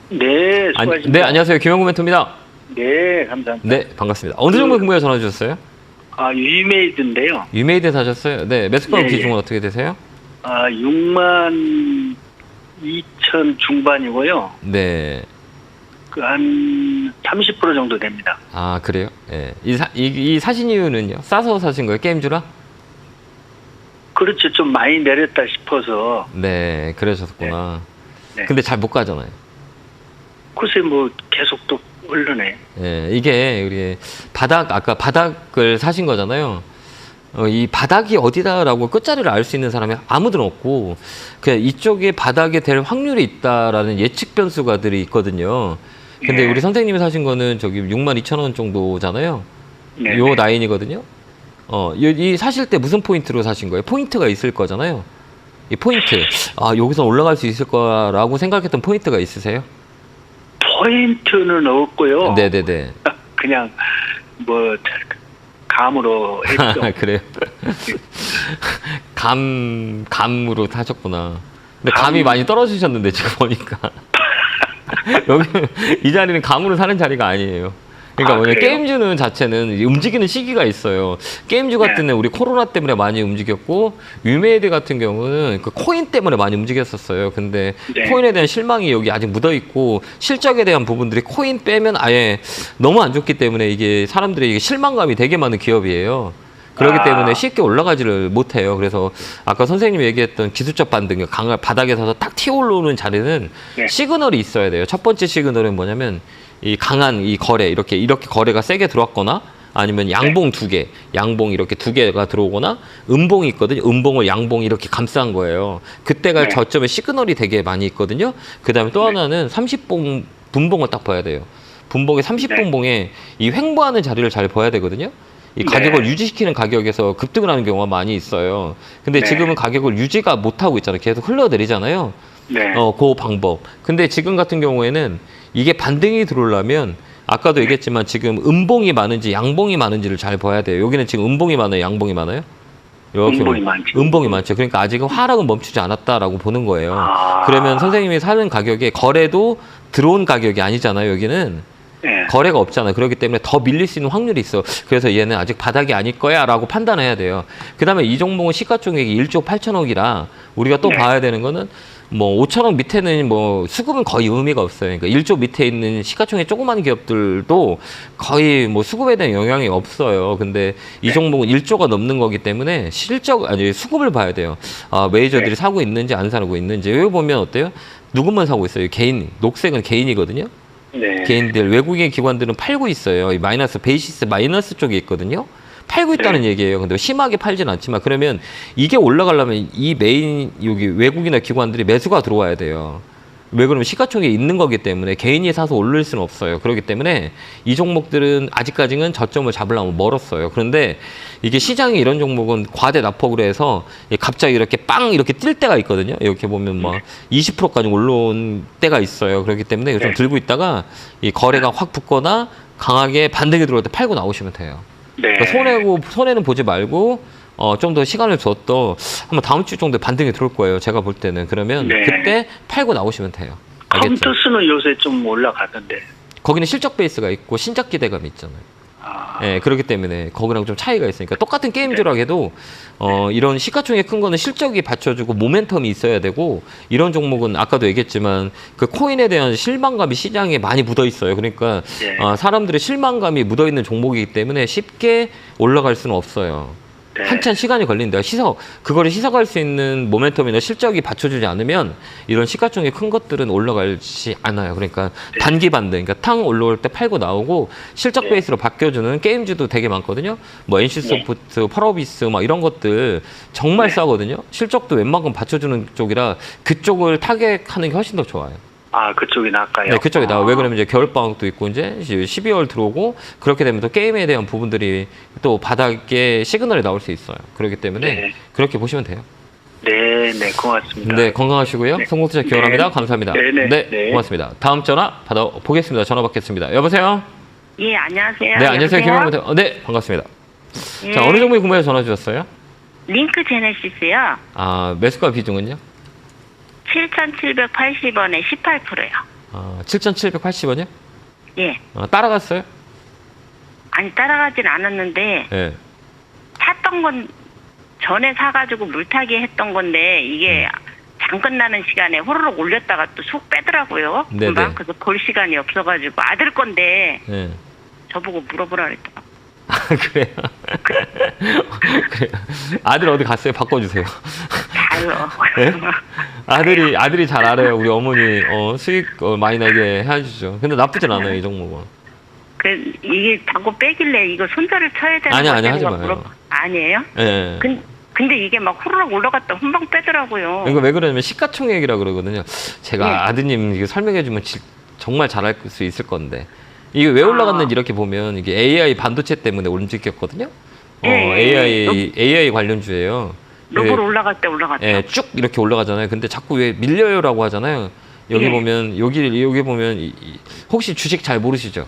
네, 수고하십니다. 네, 안녕하세요. 김영구 멘토입니다. 네, 감사합니다. 네, 반갑습니다. 어느 정도 근무에 전화 주셨어요? 유메이드인데요. 유메이드에 사셨어요? 네, 매수가 예, 기준은 예. 어떻게 되세요? 6만 2천 중반이고요. 네. 한 30% 정도 됩니다. 아, 그래요? 예. 이 사신 이유는요? 싸서 사신 거예요? 게임주라? 그렇죠. 좀 많이 내렸다 싶어서. 네, 그러셨구나. 네. 근데 잘 못 가잖아요. 글쎄, 계속 또 오르네. 예, 이게 우리 아까 바닥을 사신 거잖아요. 이 바닥이 어디다라고 끝자리를 알 수 있는 사람이 아무도 없고, 그냥 이쪽에 바닥이 될 확률이 있다라는 예측 변수가들이 있거든요. 근데 예. 우리 선생님이 사신 거는 저기 62,000원 정도잖아요. 네. 요 라인이거든요. 이 사실 때 무슨 포인트로 사신 거예요? 포인트가 있을 거잖아요. 이 포인트. 아, 여기서 올라갈 수 있을 거라고 생각했던 포인트가 있으세요? 포인트는 없고요. 네네네. 그냥, 감으로 했죠. 그래요? 감으로 타셨구나. 근데 감이 많이 떨어지셨는데, 지금 보니까. 여기, 이 자리는 감으로 사는 자리가 아니에요. 그러니까 그래요? 게임주는 자체는 움직이는 시기가 있어요. 게임주 같은 데 우리 코로나 때문에 많이 움직였고, 유메이드 같은 경우는 그 코인 때문에 많이 움직였었어요. 근데 네. 코인에 대한 실망이 여기 아직 묻어 있고, 실적에 대한 부분들이 코인 빼면 아예 너무 안 좋기 때문에 이게 사람들이 이게 실망감이 되게 많은 기업이에요. 그렇기 때문에 쉽게 올라가지를 못해요. 그래서 아까 선생님이 얘기했던 기술적 반등, 바닥에 서서 딱 튀어 올라오는 자리는 네. 시그널이 있어야 돼요. 첫 번째 시그널은 뭐냐면 이 강한 이 거래, 이렇게 거래가 세게 들어왔거나 아니면 양봉 두 개, 양봉 이렇게 두 개가 들어오거나 음봉이 있거든요. 음봉을 양봉이 이렇게 감싼 거예요. 그때가 네. 저점에 시그널이 되게 많이 있거든요. 그 다음에 또 하나는 30봉 분봉을 딱 봐야 돼요. 분봉의 30분봉에 이 횡보하는 자리를 잘 봐야 되거든요. 이 가격을 유지시키는 가격에서 급등을 하는 경우가 많이 있어요. 근데 지금은 가격을 유지가 못하고 있잖아요. 계속 흘러내리잖아요. 네. 그 방법. 근데 지금 같은 경우에는 이게 반등이 들어오려면 아까도 얘기했지만 지금 음봉이 많은지 양봉이 많은지를 잘 봐야 돼요. 여기는 지금 음봉이 많아요? 양봉이 많아요? 이렇게 음봉이 많죠. 음봉이 많죠. 그러니까 아직은 하락은 멈추지 않았다라고 보는 거예요. 그러면 선생님이 사는 가격에 거래도 들어온 가격이 아니잖아요. 여기는. 네. 거래가 없잖아. 그렇기 때문에 더 밀릴 수 있는 확률이 있어. 그래서 얘는 아직 바닥이 아닐 거야 라고 판단해야 돼요. 그 다음에 이 종목은 시가총액이 1조 8천억이라 우리가 또 봐야 되는 거는 5천억 밑에는 수급은 거의 의미가 없어요. 그러니까 1조 밑에 있는 시가총액 조그만 기업들도 거의 수급에 대한 영향이 없어요. 근데 이 종목은 1조가 넘는 거기 때문에 수급을 봐야 돼요. 메이저들이 사고 있는지 안 사고 있는지. 여기 보면 어때요? 누구만 사고 있어요? 개인. 녹색은 개인이거든요. 네. 개인들, 외국인 기관들은 팔고 있어요. 이 베이시스 마이너스 쪽에 있거든요. 팔고 있다는 얘기예요. 근데 심하게 팔진 않지만 그러면 이게 올라가려면 이 여기 외국이나 기관들이 매수가 들어와야 돼요. 왜 그러면 시가총액이 있는 거기 때문에 개인이 사서 올릴 수는 없어요. 그렇기 때문에 이 종목들은 아직까지는 저점을 잡으려면 멀었어요. 그런데 이게 시장이 이런 종목은 과대 낙폭으로 해서 갑자기 이렇게 빵 이렇게 뛸 때가 있거든요. 이렇게 보면 20%까지 올라온 때가 있어요. 그렇기 때문에 좀 들고 있다가 이 거래가 확 붙거나 강하게 반등이 들어올 때 팔고 나오시면 돼요. 네. 그러니까 손해는 보지 말고 좀 더 시간을 줬더 한번 다음 주 정도에 반등이 들어올 거예요. 제가 볼 때는. 그러면 그때 팔고 나오시면 돼요. 알겠죠? 컴투스는 요새 좀 올라가던데. 거기는 실적 베이스가 있고 신작 기대감이 있잖아요. 그렇기 때문에 거기랑 좀 차이가 있으니까 똑같은 게임주라 해도 이런 시가총액 큰 거는 실적이 받쳐주고 모멘텀이 있어야 되고 이런 종목은 아까도 얘기했지만 그 코인에 대한 실망감이 시장에 많이 묻어 있어요. 그러니까 사람들의 실망감이 묻어 있는 종목이기 때문에 쉽게 올라갈 수는 없어요. 한참 시간이 걸린다. 그거를 희석할 수 있는 모멘텀이나 실적이 받쳐주지 않으면 이런 시가총액 큰 것들은 올라가지 않아요. 그러니까 단기 반등, 그러니까 탕 올라올 때 팔고 나오고 실적 베이스로 바뀌어주는 게임주도 되게 많거든요. NC소프트, 펄어비스 이런 것들 정말 싸거든요. 실적도 웬만큼 받쳐주는 쪽이라 그쪽을 타겟하는 게 훨씬 더 좋아요. 그쪽이 나을까요? 네, 그쪽이 나와. 왜 그러면 이제 겨울방학도 있고 이제 12월 들어오고 그렇게 되면 또 게임에 대한 부분들이 또 바닥에 시그널이 나올 수 있어요. 그렇기 때문에 그렇게 보시면 돼요. 네, 고맙습니다. 네, 건강하시고요. 성공투자 기원합니다. 감사합니다. 네, 고맙습니다. 다음 전화 받아보겠습니다. 전화 받겠습니다. 여보세요? 예, 안녕하세요. 네, 안녕하세요. 김영무 네, 반갑습니다. 자, 어느 종목에 구매해 전화 주셨어요? 링크 제네시스요. 매수가 비중은요? 7,780원에 18%요. 7,780원이요? 예. 따라갔어요? 아니, 따라가진 않았는데, 예. 샀던 건 전에 사가지고 물타기 했던 건데, 이게 장 끝나는 시간에 호로록 올렸다가 또 속 빼더라고요. 네네. 금방. 그래서 볼 시간이 없어가지고, 아들 건데, 예. 저보고 물어보라 그랬더라고요. 그래요? 그래요. 아들 어디 갔어요? 바꿔주세요. 자요. 예? 아들이 잘 알아요. 우리 어머니 수익 많이 나게 해주죠. 근데 나쁘진 않아요, 이 종목은. 이게 자꾸 빼길래 이거 손절을 쳐야 되는 아니, 하지 마요. 아니에요? 예. 근데 이게 막 후루룩 올라갔다 훈방 빼더라고요. 이거 왜 그러냐면 시가총액이라 그러거든요. 제가 네. 아드님 이거 설명해주면 정말 잘할 수 있을 건데. 이게 왜 올라갔는지 이렇게 보면 이게 AI 반도체 때문에 움직였거든요. AI 관련주예요. 로봇 올라갈 때 올라갔다. 예, 쭉 이렇게 올라가잖아요. 근데 자꾸 왜 밀려요라고 하잖아요. 여기 예. 보면 여기 보면 혹시 주식 잘 모르시죠?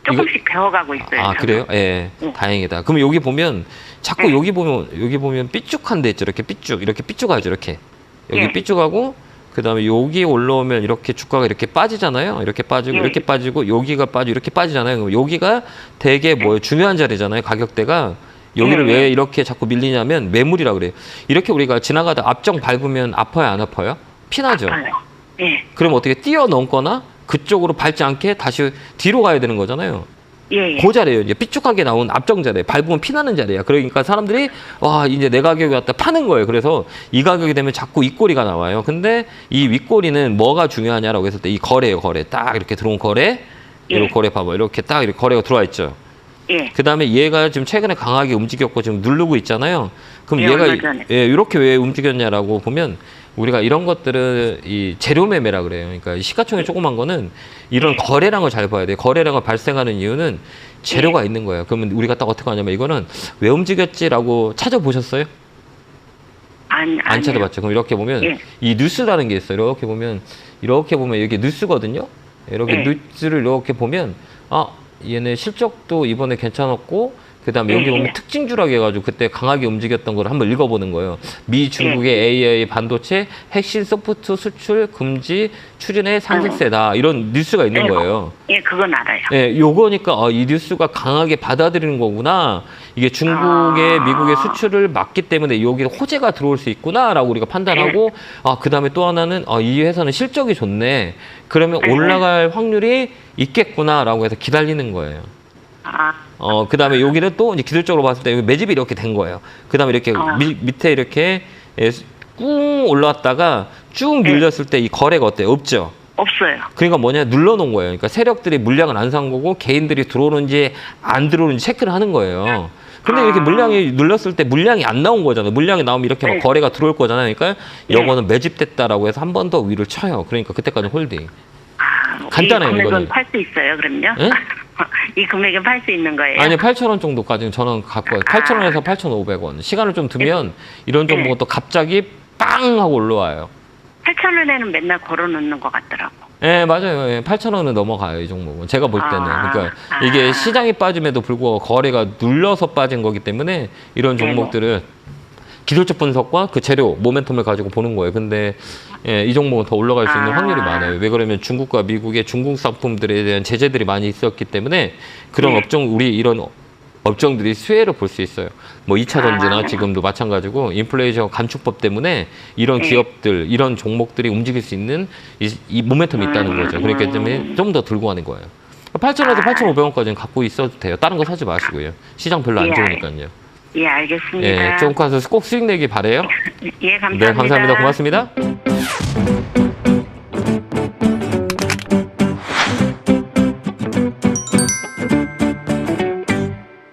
조금씩 배워가고 있어요. 아, 그래요? 예. 다행이다. 그럼 여기 보면 자꾸 여기 보면 삐쭉한 데 있죠. 이렇게 삐쭉하죠. 이렇게. 여기 예. 삐쭉하고 그다음에 여기 올라오면 이렇게 주가가 이렇게 빠지잖아요. 이렇게 빠지고 예. 이렇게 빠지고 여기가 빠지고 이렇게 빠지잖아요. 그럼 여기가 되게 뭐예요? 중요한 자리잖아요. 가격대가. 여기를 예. 왜 이렇게 자꾸 밀리냐면 매물이라 그래요. 이렇게 우리가 지나가다 앞정 밟으면 아파요, 안 아파요? 피나죠. 아파요. 예. 그럼 어떻게 뛰어넘거나 그쪽으로 밟지 않게 다시 뒤로 가야 되는 거잖아요. 예. 그 자리예요. 이제 삐쭉하게 나온 앞정 자리에 밟으면 피나는 자리야. 그러니까 사람들이 와 이제 내 가격이 왔다 파는 거예요. 그래서 이 가격이 되면 자꾸 윗꼬리가 나와요. 근데 이 윗꼬리는 뭐가 중요하냐라고 했을 때 이 거래예요. 거래 딱 이렇게 들어온 거래. 이렇게 거래 봐봐. 이렇게 딱 이렇게 거래가 들어와 있죠. 예. 그 다음에 얘가 지금 최근에 강하게 움직였고 지금 누르고 있잖아요. 그럼 예, 얘가 얼마 전에. 이렇게 왜 움직였냐라고 보면 우리가 이런 것들은 이 재료 매매라 그래요. 그러니까 이 시가총액 조그만 거는 이런 거래량을 잘 봐야 돼요. 거래량을 발생하는 이유는 재료가 있는 거예요. 그러면 우리가 딱 어떻게 하냐면 이거는 왜 움직였지라고 찾아보셨어요? 안 찾아봤죠. 그럼 이렇게 보면 이 뉴스라는 게 있어요. 이렇게 보면 이게 뉴스거든요. 이렇게 뉴스를 이렇게 보면 얘네 실적도 이번에 괜찮았고 그다음에 여기 보면 특징주라고 해가지고 그때 강하게 움직였던 걸 한번 읽어보는 거예요. 미 중국의 AI 반도체 핵심 소프트 수출 금지 추진의 상승세다 이런 뉴스가 있는 거예요. 예, 그건 알아요. 예, 요거니까 이 뉴스가 강하게 받아들이는 거구나. 이게 중국의 미국의 수출을 막기 때문에 여기 호재가 들어올 수 있구나라고 우리가 판단하고 그다음에 또 하나는 이 회사는 실적이 좋네. 그러면 올라갈 확률이 있겠구나라고 해서 기다리는 거예요. 그다음에 여기는 또 이제 기술적으로 봤을 때 여기 매집이 이렇게 된 거예요. 그다음에 이렇게 밑에 이렇게 꾹 올라왔다가 쭉 밀렸을 때 이 거래가 어때요? 없죠? 없어요. 그러니까 뭐냐 눌러놓은 거예요. 그러니까 세력들이 물량을 안 산 거고 개인들이 들어오는지 안 들어오는지 체크를 하는 거예요. 근데 이렇게 물량이 눌렀을 때 물량이 안 나온 거잖아요. 물량이 나오면 이렇게 막 거래가 들어올 거잖아요. 그러니까 이거는 매집됐다라고 해서 한 번 더 위를 쳐요. 그러니까 그때까지 홀딩. 간단해요. 이 금액은 이거는. 팔 수 있어요, 그럼요? 네? 이 금액은 팔 수 있는 거예요? 아니 8,000원 정도까지는 저는 갖고 와요. 8,000원에서 8,500원. 시간을 좀 두면 이런 종목은 또 갑자기 빵 하고 올라와요. 8,000원에는 맨날 걸어놓는 것 같더라고. 예, 맞아요. 예, 8,000원은 넘어가요, 이 종목은. 제가 볼 때는. 그러니까 이게 시장이 빠짐에도 불구하고 거래가 눌러서 빠진 거기 때문에 이런 종목들은 기술적 분석과 그 재료, 모멘텀을 가지고 보는 거예요. 근데 이 종목은 더 올라갈 수 있는 확률이 많아요. 왜 그러면 중국과 미국의 중국 상품들에 대한 제재들이 많이 있었기 때문에 그런 이런 업종들이 수혜를 볼 수 있어요. 뭐 2차 전지나 지금도 마찬가지고 인플레이션 감축법 때문에 이런 기업들, 이런 종목들이 움직일 수 있는 이 모멘텀이 있다는 거죠. 그렇기 때문에 좀 더 들고 가는 거예요. 8,000원에서 8,500원까지는 갖고 있어도 돼요. 다른 거 사지 마시고요. 시장 별로 안 좋으니까요. 예, 알겠습니다. 좀 가서 꼭 수익 내기 바래요. 예, 감사합니다. 네, 감사합니다. 고맙습니다.